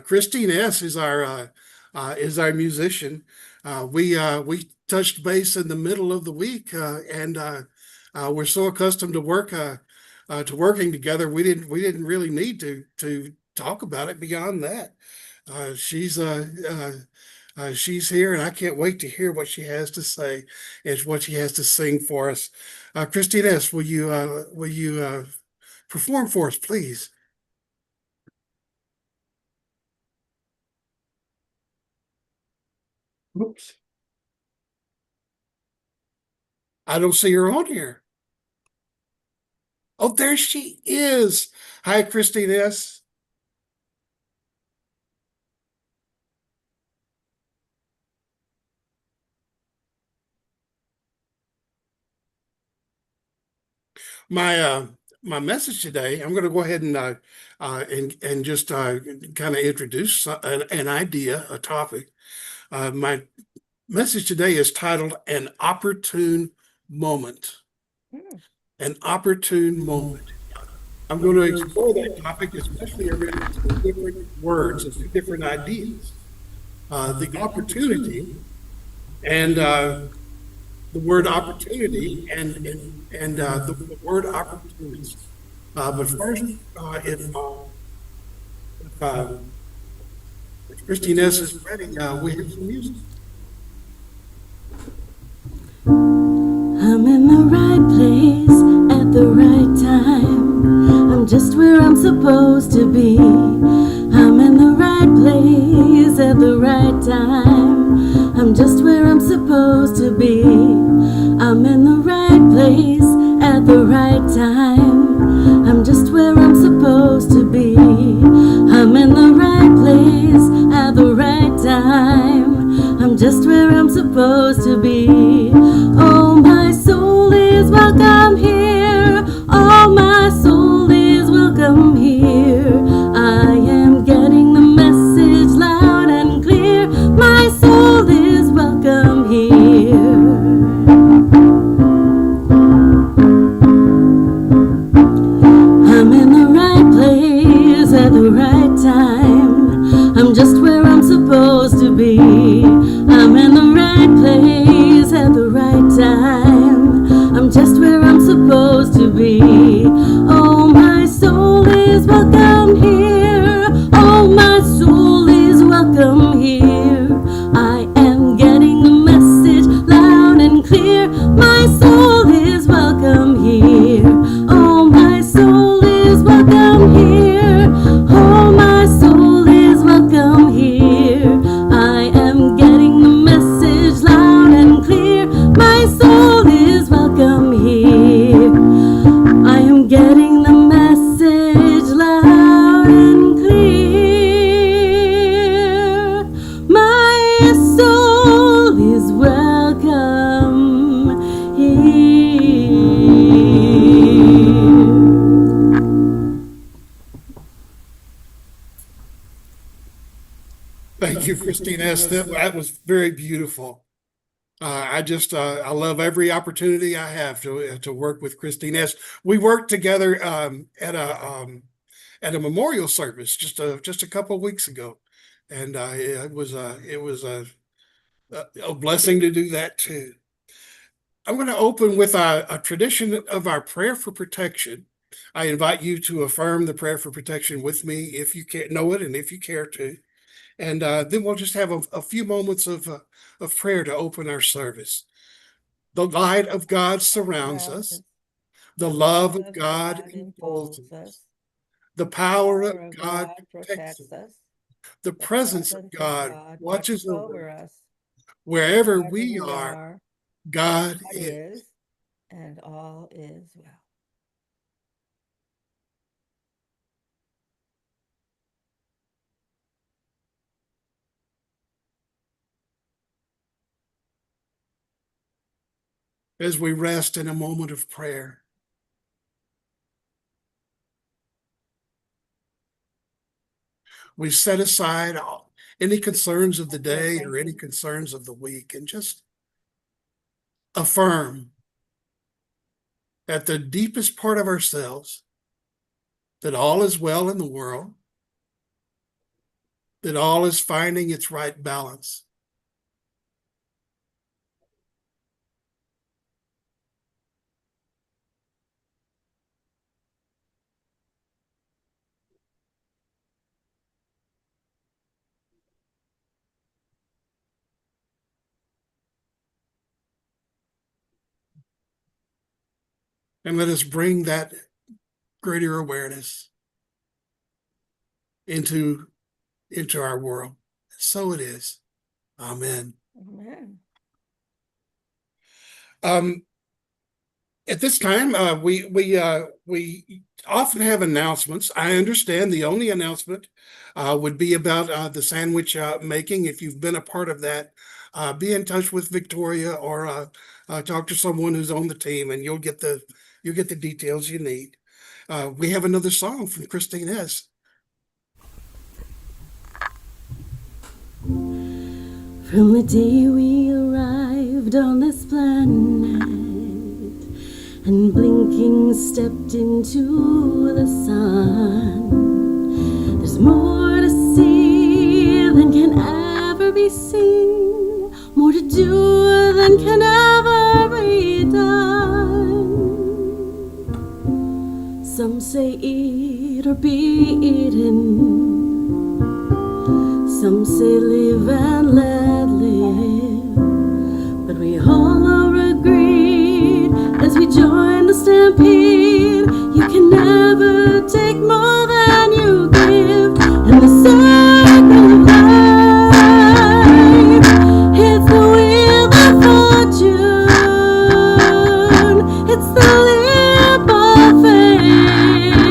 Christine S. is our musician. We touched base in the middle of the week, and we're so accustomed to working together. We didn't really need to talk about it beyond that. Uh, she's uh, uh, she's here, and I can't wait to hear what she has to say and what she has to sing for us. Christine S., will you perform for us, please? Oops, I don't see her on here. Oh, there she is. Hi, Christine S. My my message today, I'm going to go ahead and just kind of introduce an idea, a topic. My message today is titled "An Opportune Moment." Hmm. An opportune moment. I'm going to explore that topic, especially around two different words and two different ideas. The opportunity and the word opportunity and the word opportunist. But first, if Christine S. is ready, we have some music. I'm in the right place at the right time. I'm just where I'm supposed to be. I'm in the right place at the right time. I'm just where I'm supposed to be. I'm in the right place at the right time. I'm just where I'm supposed to be. I'm in the right place at the right time. I'm just where I'm supposed to be. Oh, my soul is welcome here. Oh, my soul is welcome here. I am getting the message loud and clear. My soul is welcome here. I'm in the right place at the right time. I'm just where I'm supposed to be. I'm in the right place at the right time. I'm just where I'm supposed to be. Oh, my soul is welcome here. Oh, my soul is welcome here. I am getting the message loud and clear. My soul is welcome here. Oh, my soul is welcome here. Oh, my soul is welcome here. I am getting the message loud and clear. My soul is welcome here. I am getting the message loud and clear. My soul is welcome here. Thank you, Christine S. That was very beautiful. I love every opportunity I have to work with Christine S. We worked together at a memorial service just a couple of weeks ago, and it was a blessing to do that too. I'm going to open with a tradition of our prayer for protection. I invite you to affirm the prayer for protection with me if you can't know it and if you care to. And then we'll just have a few moments of prayer to open our service. The light of God surrounds us. The love of God enfolds Enfolds us. us. The The power of power of God God protects us. protects us. The The presence of presence of God God watches watches over over us. us. Wherever Wherever we we are, are, God God is. is, and all is well. As we rest in a moment of prayer, we set aside any concerns of the Yes, day thank or any you. concerns of the week and just affirm at the deepest part of ourselves that all is well in the world, that all is finding its right balance. And let us bring that greater awareness into our world. So it is. Amen. Amen. At this time, we often have announcements. I understand the only announcement would be about the sandwich making. If you've been a part of that, be in touch with Victoria or talk to someone who's on the team, and you'll get the details you need. We have another song from Christine S. From the day we arrived on this planet and blinking stepped into the sun, there's more to see than can ever be seen, more to do than can ever be done. Some say eat or be eaten, some say live and let live, but we all are agreed as we join the stampede, you can never take more than you give. And the circle of life, it's the wheel of fortune, it's the leap of faith,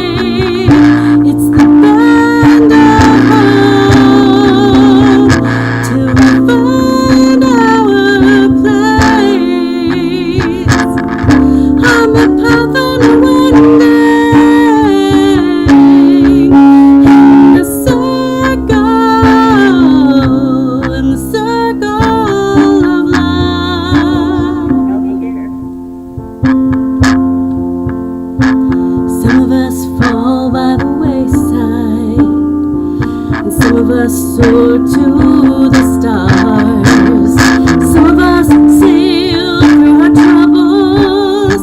it's the bend of hope, till we find our place on the path unwinding, in the circle of life. Some of us fall by the wayside, and some of us soar to the stars. Some of us sail through our troubles,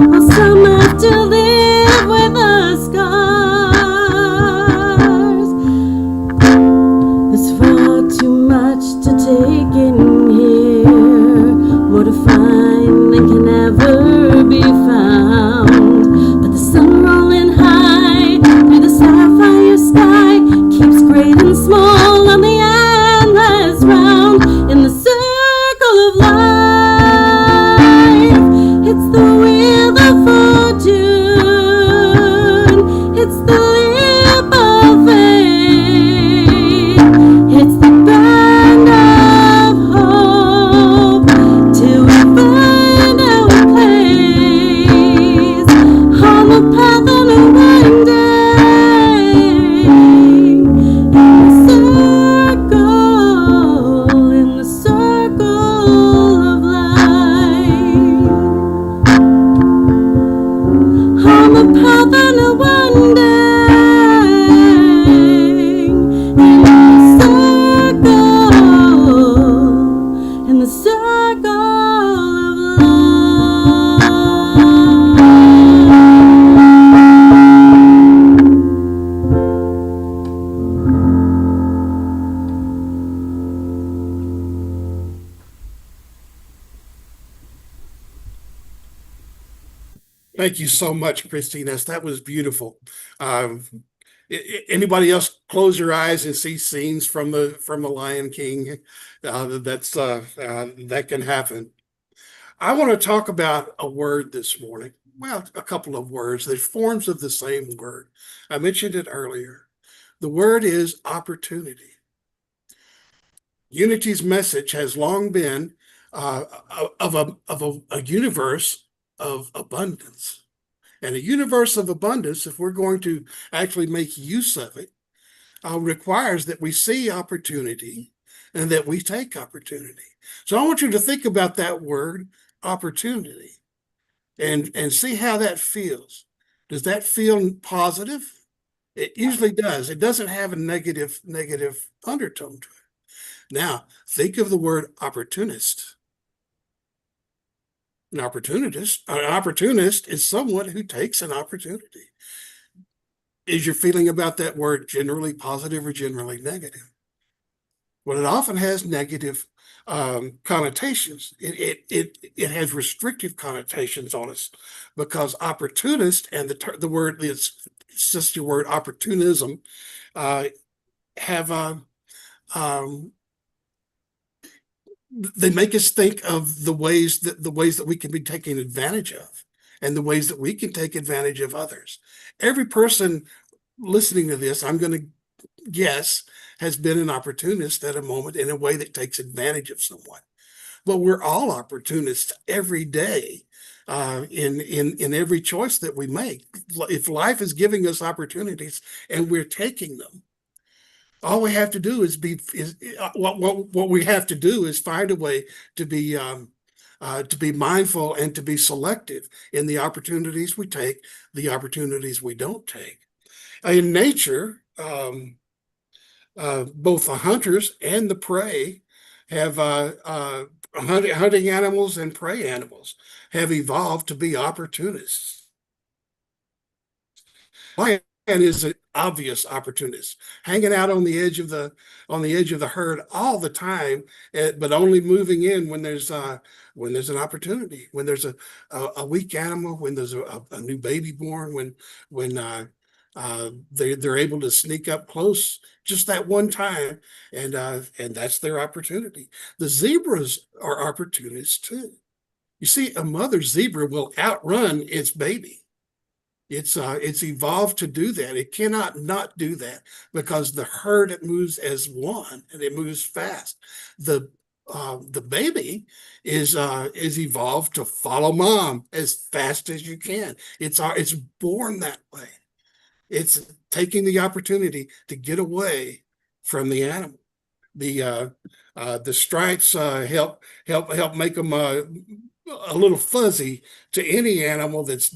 while some have to live with the scars. There's far too much to take in here, more to find than can ever be found. But the sun rolling high through the sapphire sky keeps great and small on the endless round. In the circle of life, it's the wheel of fortune, it's the leap of faith, it's the bend of hope, till we find our place on the path unwinding, in the circle of life, on the path unwinding, in the circle of Thank you so much, Christine S. That was beautiful. Anybody else close your eyes and see scenes from the Lion King? That can happen. I want to talk about a word this morning. Well, a couple of words. They're forms of the same word. I mentioned it earlier. The word is opportunity. Unity's message has long been of a universe of abundance. And a universe of abundance, if we're going to actually make use of it, requires that we see opportunity and that we take opportunity. So I want you to think about that word, opportunity, and see how that feels. Does that feel positive? It usually does. It doesn't have a negative undertone to it. Now, think of the word opportunist. An opportunist is someone who takes an opportunity. Is your feeling about that word generally positive or generally negative? Well, it often has negative connotations. It has restrictive connotations on us because opportunist and the word is just the word opportunism uh, have they make us think of the ways that we can be taken advantage of and the ways that we can take advantage of others. Every person listening to this, I'm going to guess, has been an opportunist at a moment in a way that takes advantage of someone. But we're all opportunists every day in every choice that we make. If life is giving us opportunities and we're taking them, all we have to do what we have to do is find a way to be mindful and to be selective in the opportunities we take, the opportunities we don't take. In nature, both the hunters and the prey have hunting animals and prey animals have evolved to be opportunists. Lion is an obvious opportunist, hanging out on the edge of the herd all the time, but only moving in when there's an opportunity, when there's a weak animal, when there's a new baby born, when they're able to sneak up close just that one time, and that's their opportunity. The zebras are opportunists too. You see, a mother zebra will outrun its baby. It's evolved to do that. It cannot not do that because the herd, it moves as one and it moves fast. The baby is evolved to follow mom as fast as you can. It's born that way. It's taking the opportunity to get away from the animal. The stripes help make them a little fuzzy to any animal that's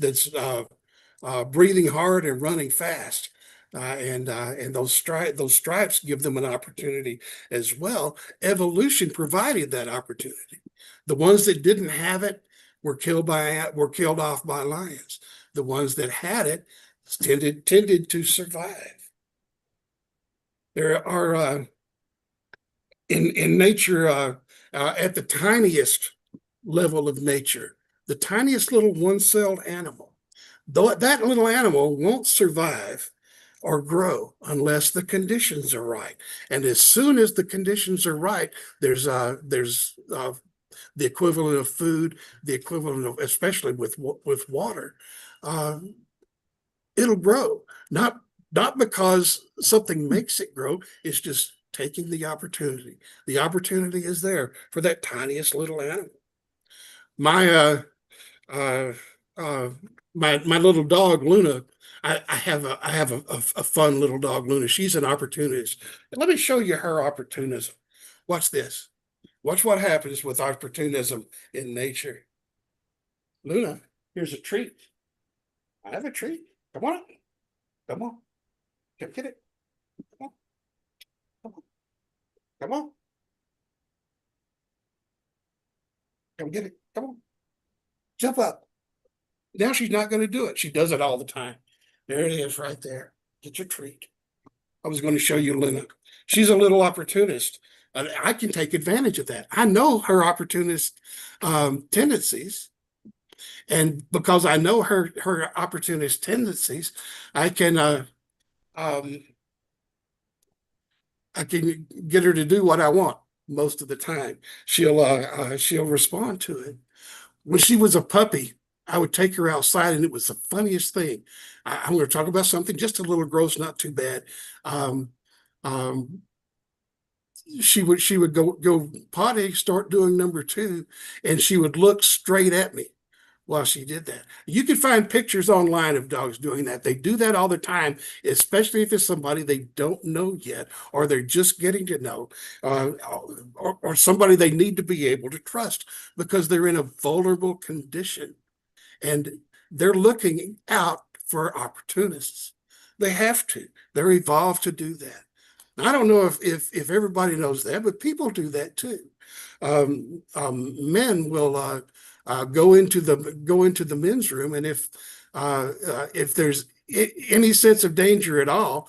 breathing hard and running fast. And those stripes give them an opportunity as well. Evolution provided that opportunity. The ones that didn't have it were killed off by lions. The ones that had it tended to survive. There are in nature at the tiniest level of nature, the tiniest little one-celled animal. Though that little animal won't survive or grow unless the conditions are right. And as soon as the conditions are right, there's the equivalent of food, the equivalent of, especially with water. It'll grow, not because something makes it grow. It's just taking the opportunity. The opportunity is there for that tiniest little animal. My my little dog Luna, I have a fun little dog, Luna. She's an opportunist. Let me show you her opportunism. Watch this. Watch what happens with opportunism in nature. Luna, here's a treat. I have a treat. Come on. Come on. Come get it. Come on. Come on. Come on. Come get it. Come on. Jump up. Now she's not going to do it. She does it all the time. There it is right there. Get your treat. I was going to show you Luna. She's a little opportunist. I can take advantage of that. I know her opportunist tendencies. And because I know her opportunist tendencies, I can get her to do what I want most of the time. She'll respond to it. When she was a puppy, I would take her outside, and it was the funniest thing. I'm going to talk about something just a little gross, not too bad. She would go potty, start doing number two, and she would look straight at me while she did that. You can find pictures online of dogs doing that. They do that all the time, especially if it's somebody they don't know yet, or they're just getting to know, or somebody they need to be able to trust because they're in a vulnerable condition and they're looking out for opportunists. They have to. They're evolved to do that. I don't know if everybody knows that, but people do that too. Men will go into the men's room, and if there's any sense of danger at all,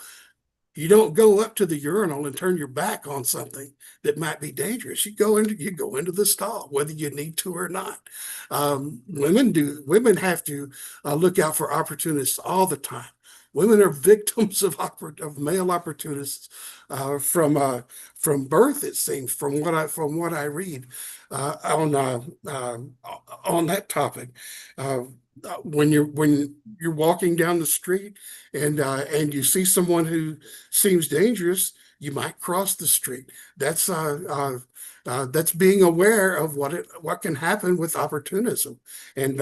you don't go up to the urinal and turn your back on something that might be dangerous. You go into the stall, whether you need to or not. Women have to look out for opportunists all the time. Women are victims of male opportunists from birth. It seems from what I read on that topic. When you're walking down the street and you see someone who seems dangerous, you might cross the street. That's being aware of what can happen with opportunism and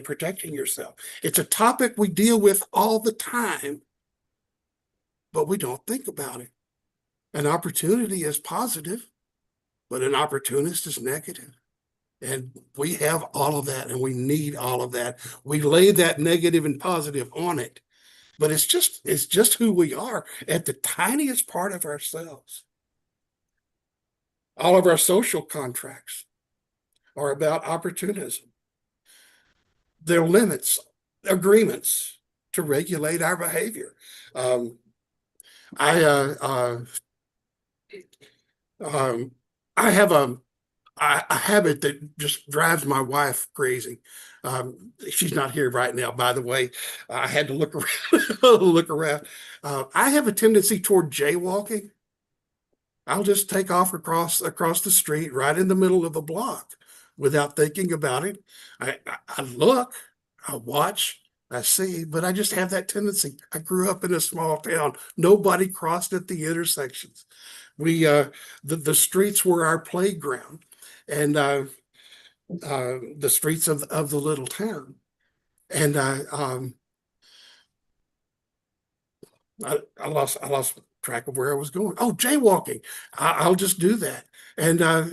protecting yourself. It's a topic we deal with all the time, but we don't think about it. An opportunity is positive, but an opportunist is negative. And we have all of that, and we need all of that. We lay that negative and positive on it, but it's just who we are at the tiniest part of ourselves. All of our social contracts are about opportunism. They're limits, agreements to regulate our behavior. I have a habit that just drives my wife crazy. She's not here right now, by the way. I had to look around. Look around. I have a tendency toward jaywalking. I'll just take off across the street right in the middle of a block without thinking about it. I look, I watch, I see, but I just have that tendency. I grew up in a small town. Nobody crossed at the intersections. The streets were our playground, and the streets of the little town. And I lost track of where I was going. Oh, jaywalking. I'll just do that. And I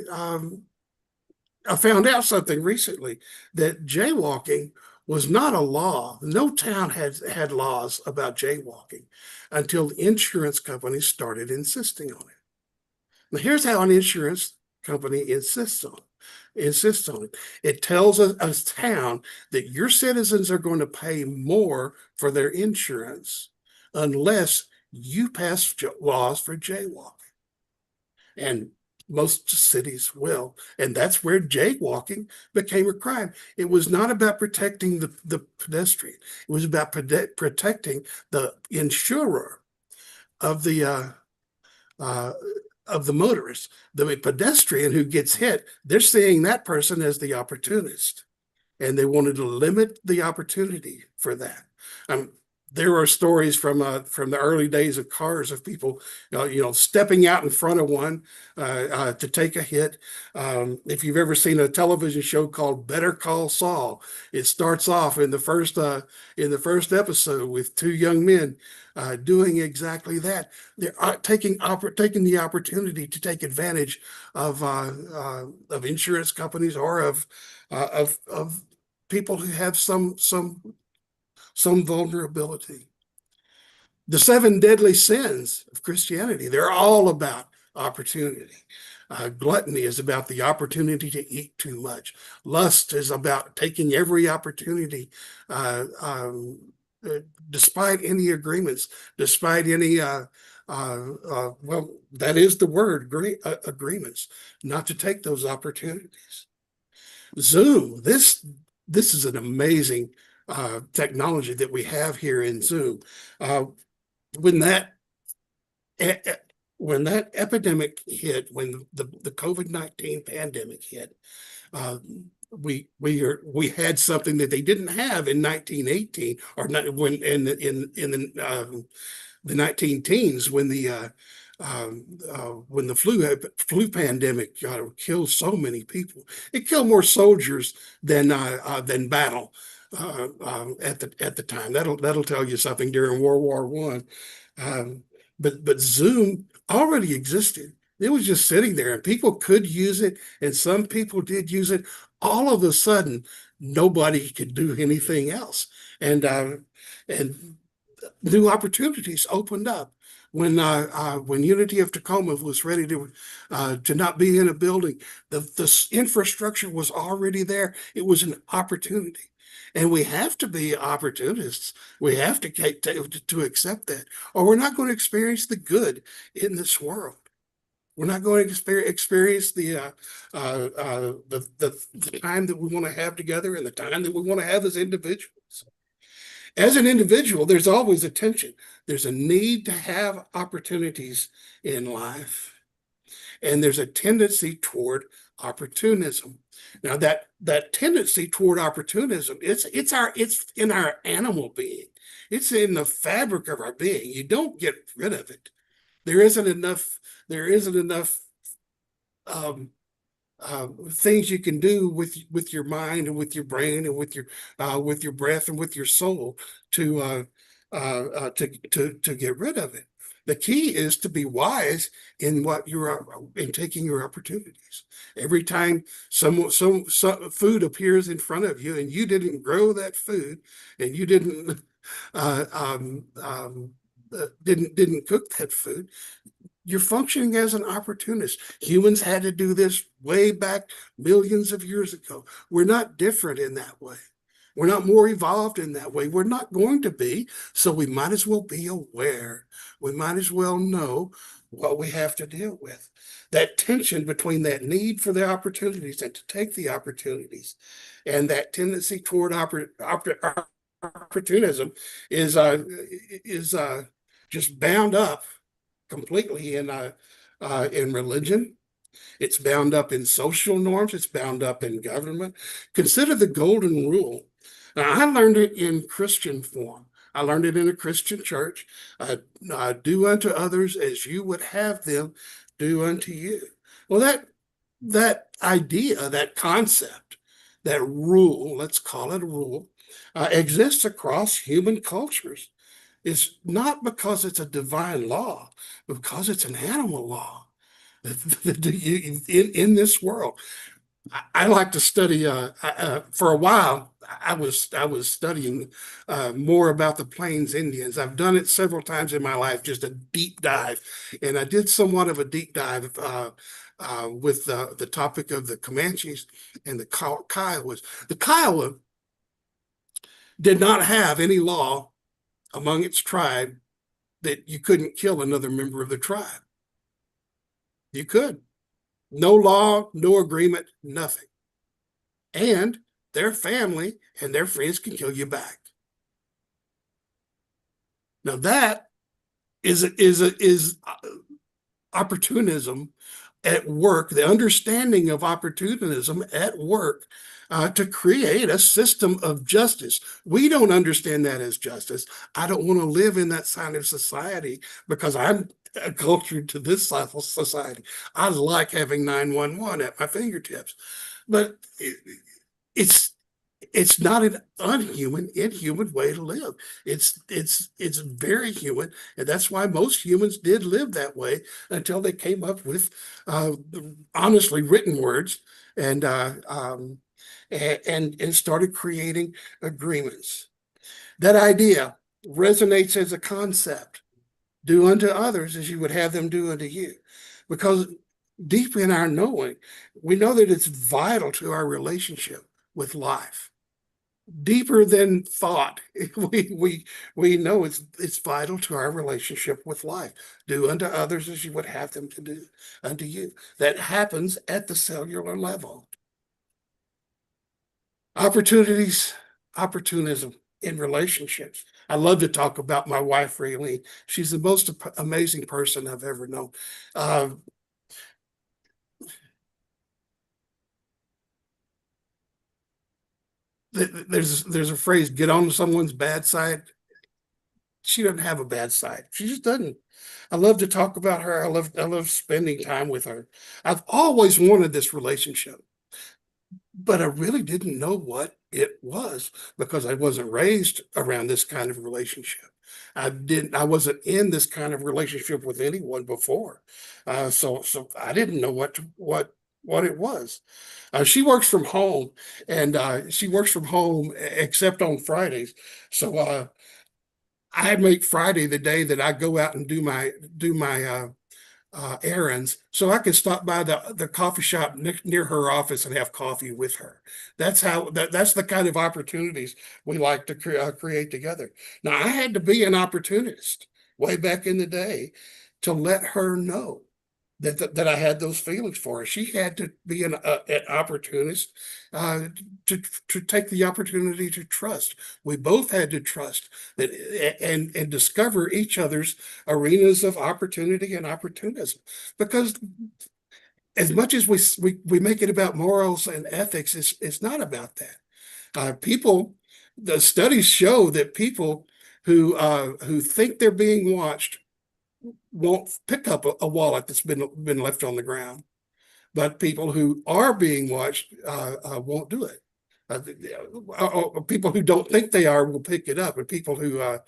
found out something recently, that jaywalking was not a law. No town had laws about jaywalking until the insurance companies started insisting on it. Now, here's how an insurance company insists on it. It tells a town that your citizens are going to pay more for their insurance unless you pass laws for jaywalking. And most cities will. And that's where jaywalking became a crime. It was not about protecting the pedestrian. It was about protecting the insurer of the motorist. The pedestrian who gets hit, they're seeing that person as the opportunist. And they wanted to limit the opportunity for that. There are stories from the early days of cars of people, stepping out in front of one to take a hit. If you've ever seen a television show called Better Call Saul, it starts off in the first episode with two young men doing exactly that. They're taking the opportunity to take advantage of insurance companies or of people who have some vulnerability. The 7 deadly sins of Christianity, they're all about opportunity. Gluttony is about the opportunity to eat too much. Lust is about taking every opportunity, despite any agreements, despite any, well, that is the word, agreements, not to take those opportunities. Zoom, this is an amazing technology that we have here in Zoom. When that epidemic hit, when the COVID-19 pandemic hit, we had something that they didn't have in 1918 or not when in the 19-teens when the flu pandemic killed so many people. It killed more soldiers than battle. At the time, that'll tell you something during World War I. But Zoom already existed. It was just sitting there, and people could use it, and some people did use it. All of a sudden, nobody could do anything else, and new opportunities opened up. When Unity of Tacoma was ready to not be in a building, the infrastructure was already there. It was an opportunity. And we have to be opportunists. We have to accept that, or we're not going to experience the good in this world. We're not going to experience the time that we want to have together and the time that we want to have as individuals. As an individual, there's always a tension. There's a need to have opportunities in life, and there's a tendency toward opportunism. Now, that tendency toward opportunism, it's in our animal being. It's in the fabric of our being. You don't get rid of it. There isn't enough things you can do with your mind and with your brain and with your breath and with your soul to get rid of it. The key is to be wise in taking your opportunities. Every time some food appears in front of you and you didn't grow that food and you didn't cook that food, you're functioning as an opportunist. Humans had to do this way back millions of years ago. We're not different in that way. We're not more evolved in that way. We're not going to be. So we might as well be aware. We might as well know what we have to deal with. That tension between that need for the opportunities and to take the opportunities and that tendency toward opportunism is just bound up completely in religion. It's bound up in social norms. It's bound up in government. Consider the golden rule. Now, I learned it in Christian form. I learned it in a Christian church. Do unto others as you would have them do unto you. Well, that idea, that concept, that rule, let's call it a rule, exists across human cultures. It's not because it's a divine law, but because it's an animal law in this world. I like to study. For a while, I was studying more about the Plains Indians. I've done it several times in my life, just a deep dive, and I did somewhat of a deep dive with the topic of the Comanches and the Kiowas. The Kiowa did not have any law among its tribe that you couldn't kill another member of the tribe. You could. No law, no agreement, nothing. And their family and their friends can kill you back. Now that is opportunism at work, the understanding of opportunism at work to create a system of justice. We don't understand that as justice. I don't want to live in that kind of society because I'm cultured to this society. I like having 911 at my fingertips, but it's not an inhuman way to live. It's very human, and that's why most humans did live that way until they came up with honestly written words and started creating agreements. That idea resonates as a concept. Do unto others as you would have them do unto you, because deep in our knowing, we know that it's vital to our relationship with life. Deeper than thought, we know it's vital to our relationship with life. Do unto others as you would have them to do unto you. That happens at the cellular level. Opportunism in relationships. I love to talk about my wife, Raylene. She's the most amazing person I've ever known. There's a phrase, get on someone's bad side. She doesn't have a bad side. She just doesn't. I love to talk about her. I love spending time with her. I've always wanted this relationship, but I really didn't know what it was because I wasn't raised around this kind of relationship. I wasn't in this kind of relationship with anyone before. So I didn't know what it was. She works from home, and she works from home except on Fridays. So I make Friday the day that I go out and do my errands, so I can stop by the coffee shop near her office and have coffee with her. That's the kind of opportunities we like to create together. Now, I had to be an opportunist way back in the day to let her know that I had those feelings for her. She had to be an opportunist uh, to take the opportunity to trust. We both had to trust that and discover each other's arenas of opportunity and opportunism. Because as much as we make it about morals and ethics, it's not about that. The studies show that people who think they're being watched won't pick up a wallet that's been left on the ground, but people who are being watched won't do it. People who don't think they are will pick it up, and people who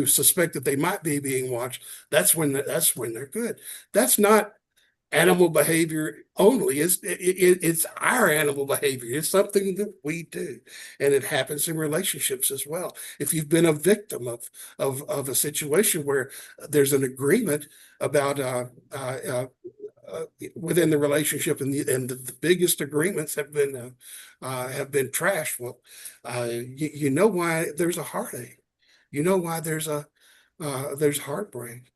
suspect that they might be being watched, that's when they're good. That's not animal behavior only. It's our animal behavior. It's something that we do, and it happens in relationships as well. If you've been a victim of a situation where there's an agreement about within the relationship, and the biggest agreements have been trashed. Well, you know why there's a heartache. You know why there's heartbreak.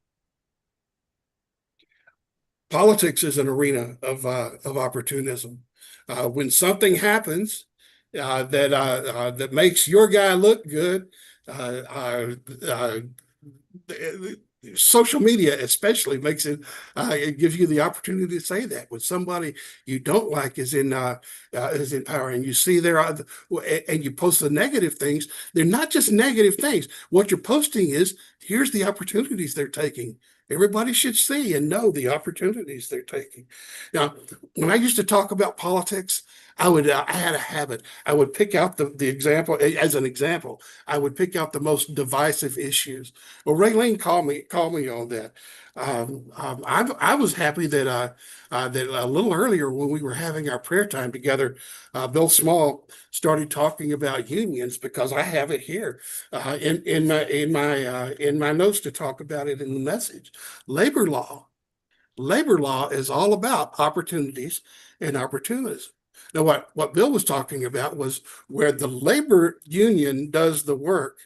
Politics is an arena of opportunism. When something happens that makes your guy look good, social media especially makes it gives you the opportunity to say that when somebody you don't like is in power, and you see and you post the negative things. They're not just negative things. What you're posting is, here's the opportunities they're taking. Everybody should see and know the opportunities they're taking. Now, when I used to talk about politics, I had a habit. I would pick out the example as an example. I would pick out the most divisive issues. Well, Raylene called me on that. I was happy that a little earlier when we were having our prayer time together, Bill Small started talking about unions, because I have it here in my notes to talk about it in the message. Labor law. Labor law is all about opportunities and opportunism. Now, what Bill was talking about was where the labor union does the work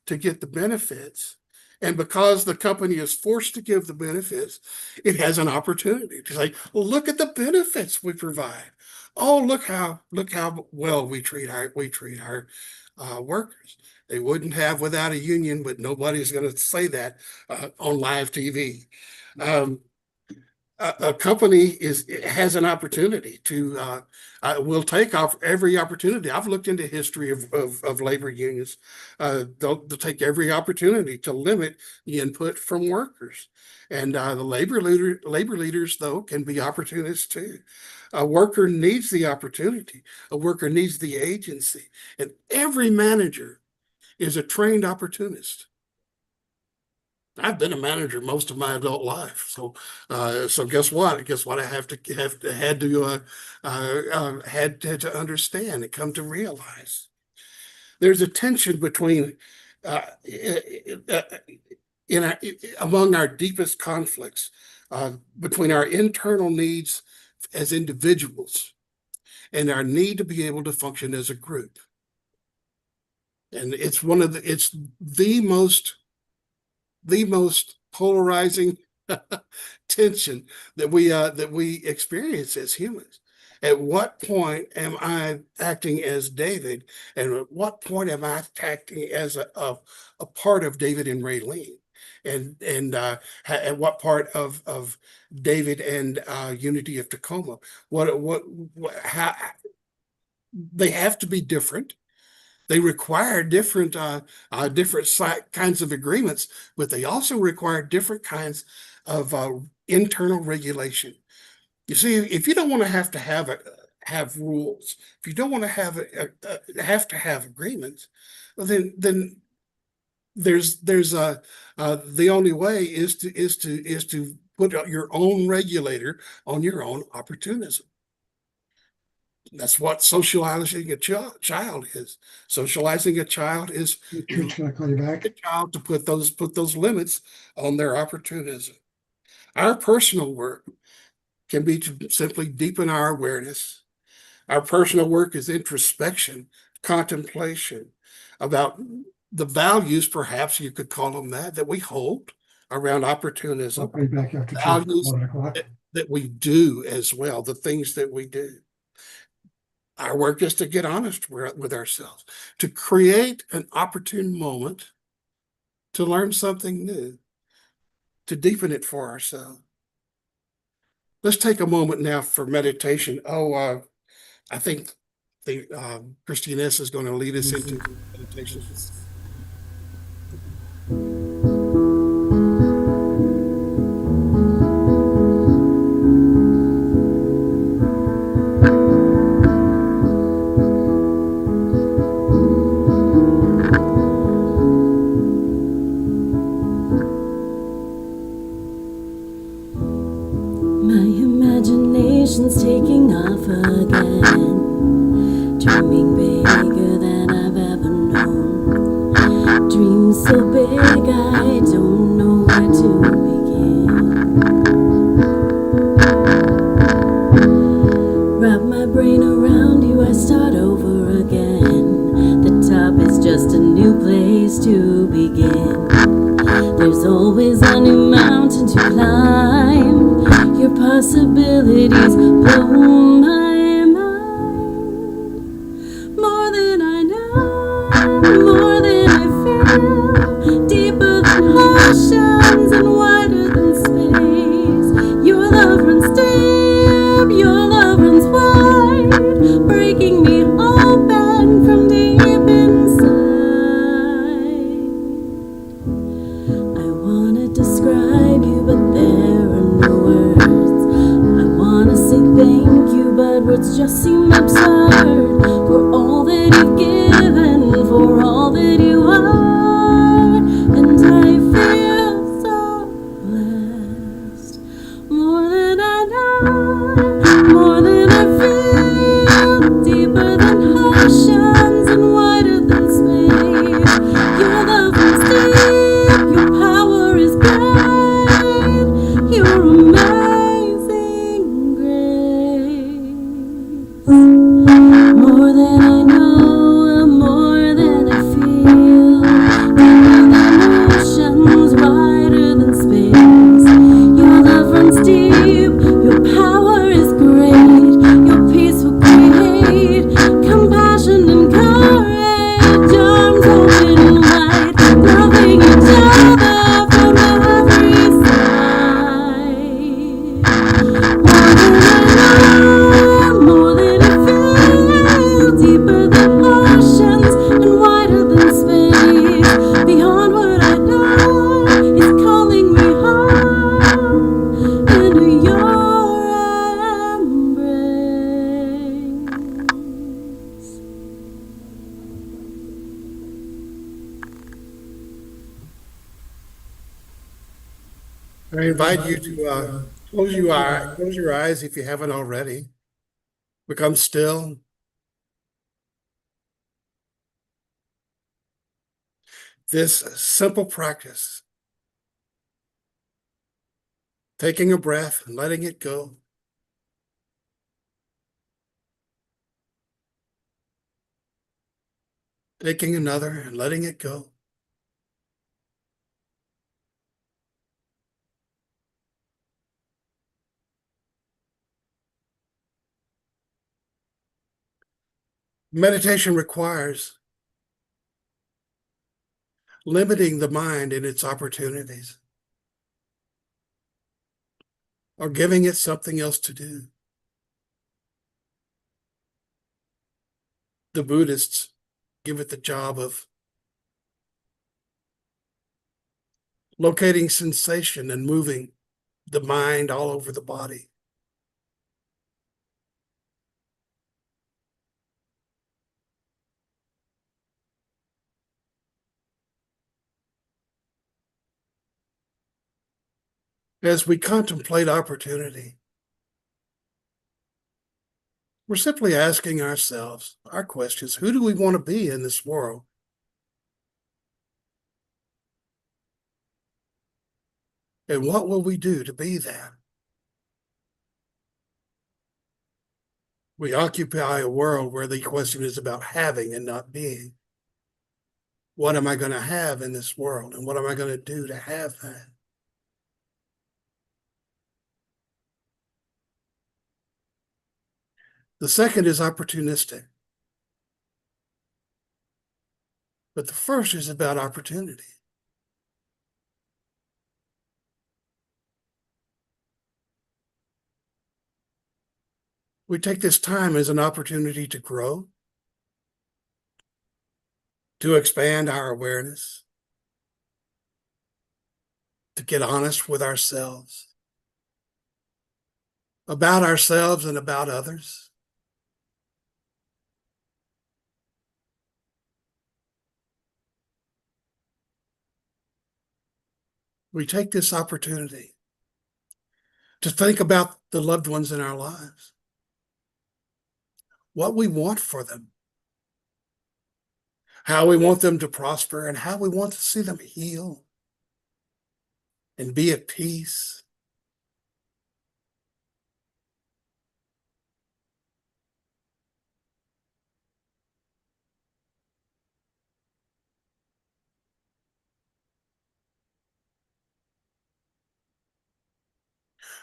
to get the benefits. And because the company is forced to give the benefits, it has an opportunity to say, well, look at the benefits we provide. Oh, look how well we treat our workers. They wouldn't have without a union, but nobody's going to say that on live TV. A company has an opportunity to will take off every opportunity. I've looked into history of labor unions. They'll take every opportunity to limit the input from workers, and the labor leaders though can be opportunists too. A worker needs the opportunity. A worker needs the agency, and every manager is a trained opportunist. I've been a manager most of my adult life, so guess what? I had to understand and come to realize. There's a tension between among our deepest conflicts between our internal needs as individuals and our need to be able to function as a group. And it's the most polarizing tension that we experience as humans. At what point am I acting as David, and at what point am I acting as a part of David and Raylene? And at what part of David and Unity of Tacoma? How they have to be different. They require different kinds of agreements, but they also require different kinds of internal regulation. You see, if you don't want to have rules, if you don't want to have agreements, well, then there's the only way is to put your own regulator on your own opportunism. That's what socializing a child is. Socializing a child is Can I call you back? a child to put those limits on their opportunism. Our personal work can be to simply deepen our awareness. Our personal work is introspection, contemplation about the values, perhaps you could call them that we hold around I'll opportunism, call you back after values 11 o'clock. that we do as well, the things that we do. Our work is to get honest with ourselves, to create an opportune moment to learn something new, to deepen it for ourselves. Let's take a moment now for meditation. I think Christine S. is going to lead us into meditation. My imagination's taking off again, dreaming bigger than I've ever known. Dreams so big I don't know where to begin. Wrap my brain around you, I start over again. The top is just a new place to begin. There's always a new mountain to climb. Your possibilities blow my mind. More than I know, more than I feel. Deeper than oceans and wider than space. Your love runs deep, your love runs wide, breaking me open from deep inside. I wanna describe you, but there are no words. I wanna say thank you, but words just seem absurd. For all that you've given, for all that you are, and I feel so blessed. More than I know, more than I feel, deeper than oceans and wider than space. Your love runs deep, your power is great, your amazing grace. More than I know, more than I feel, deeper than oceans, wider than space. Your love runs deep, your power is great, your peace will create compassion and courage, arms open wide, loving each other from every side. More than I feel, deeper than oceans and wider than space. Beyond what I know is calling me home into your embrace. I invite you to close your eyes if you haven't already. Become still. This simple practice, taking a breath and letting it go. Taking another and letting it go. Meditation requires limiting the mind in its opportunities or giving it something else to do. The Buddhists give it the job of locating sensation and moving the mind all over the body. As we contemplate opportunity, We're simply asking ourselves our questions. Who do we want to be in this world? And what will we do to be that? We occupy a world where the question is about having and not being. What am I going to have in this world? And what am I going to do to have that? The second is opportunistic. But the first is about opportunity. We take this time as an opportunity to grow, to expand our awareness, to get honest with ourselves, about ourselves and about others. We take this opportunity to think about the loved ones in our lives, what we want for them, how we want them to prosper, and how we want to see them heal and be at peace.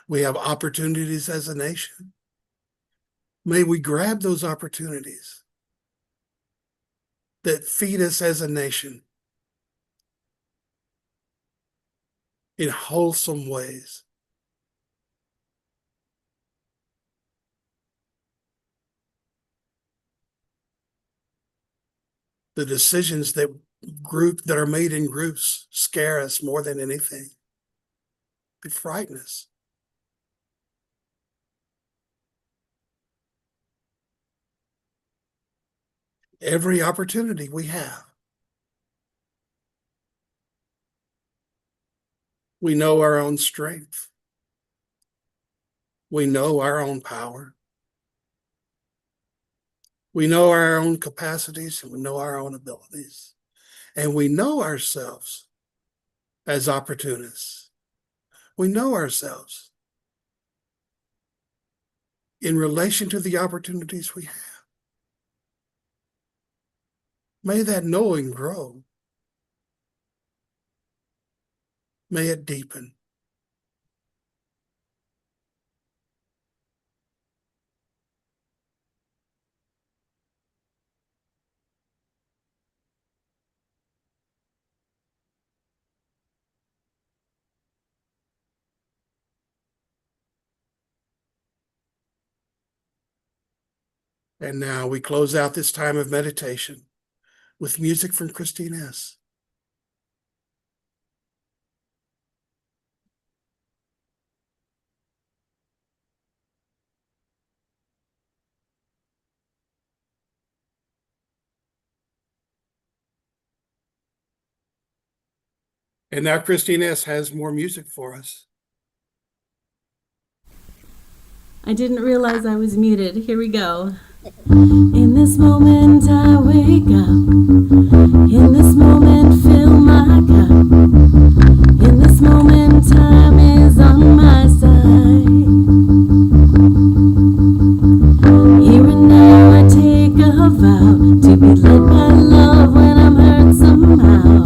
We have opportunities as a nation. May we grab those opportunities that feed us as a nation in wholesome ways. The decisions that are made in groups scare us more than anything. They frighten us. Every opportunity we have, we know our own strength. We know our own power. We know our own capacities, and we know our own abilities. And we know ourselves as opportunists. We know ourselves in relation to the opportunities we have. May that knowing grow. May it deepen. And now we close out this time of meditation with music from Christine S. And now Christine S. has more music for us. I didn't realize I was muted. Here we go. In this moment I wake up. In this moment fill my cup. In this moment time is on my side. Here and now I take a vow to be led by love when I'm hurt somehow.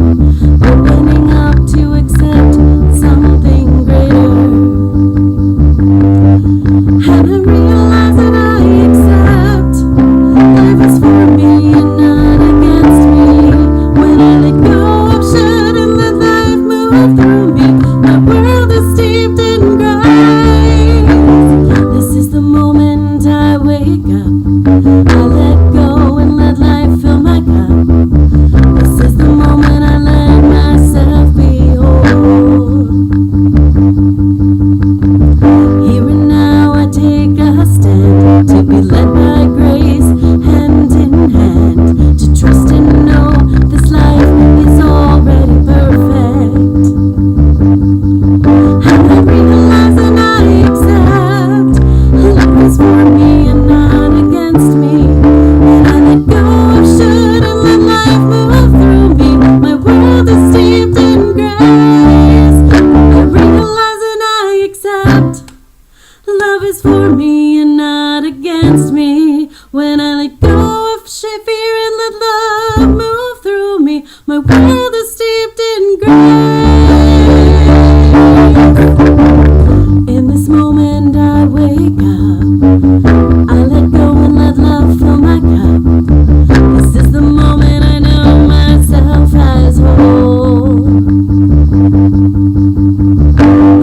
Opening up to accept something greater. Haven't realized that I accept life is for me and not against me. When I is for me and not against me. When I let go of fear and let love move through me, my world is steeped in grace. In this moment I wake up, I let go and let love fill my cup. This is the moment I know myself as whole.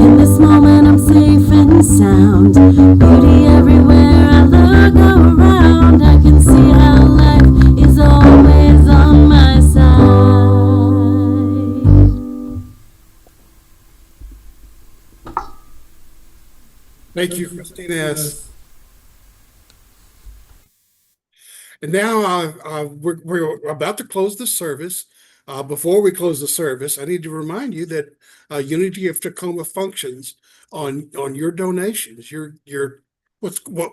In this moment I'm safe and sound, beauty everywhere I look around. I can see how life is always on my side. Thank you, Christina S. And now we're about to close the service. Before we close the service, I need to remind you that Unity of Tacoma functions on your donations. Your what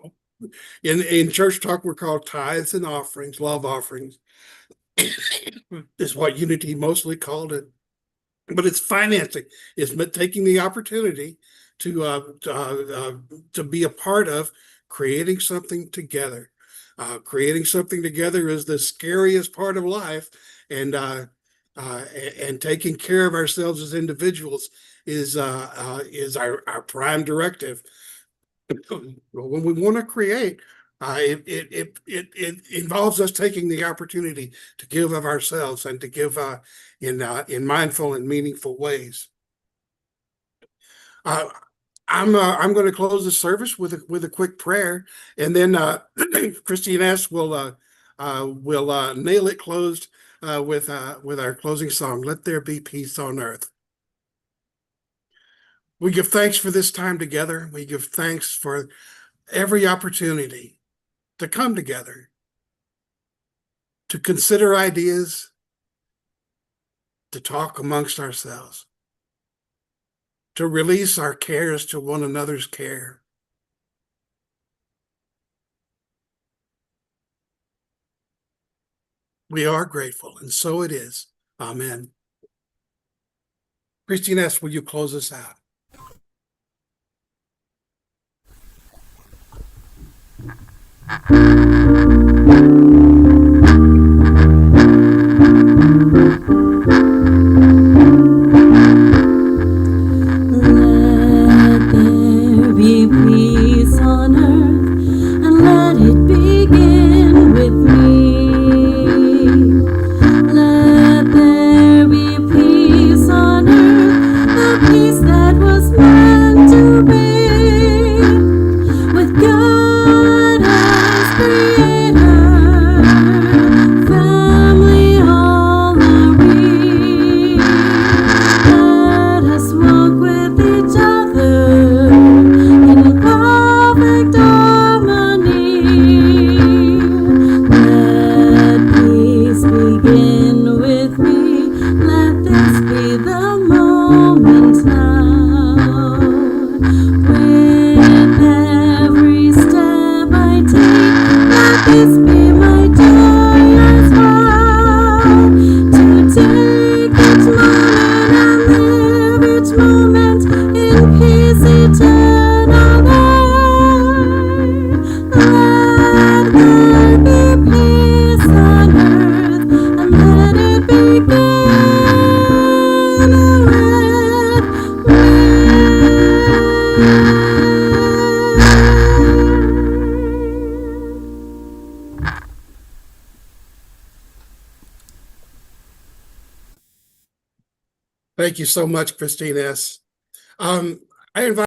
in church talk we're called tithes and offerings, love offerings is what Unity mostly called it. But it's financing. It's taking the opportunity to be a part of creating something together. Creating something together is the scariest part of life, and taking care of ourselves as individuals is our prime directive. When we want to create, it involves us taking the opportunity to give of ourselves and to give in mindful and meaningful ways. I'm going to close the service with a quick prayer, and then Christine S. will nail it closed with our closing song. Let there be peace on earth. We give thanks for this time together. We give thanks for every opportunity to come together, to consider ideas, to talk amongst ourselves, to release our cares to one another's care. We are grateful, and so it is. Amen. Christine S., will you close us out? Let there be peace on earth, and let it begin with me. Let there be peace on earth, the peace that was meant to be, with God as creator, family all are we. Let us walk with each other in perfect harmony. Let peace begin with me. Let this be the moment now. With every step I take, let this be my joyous vow. To take each moment and live each moment in peace eternal. Let there be peace on earth, and let it begin with me. Thank you so much, Christine S. I invite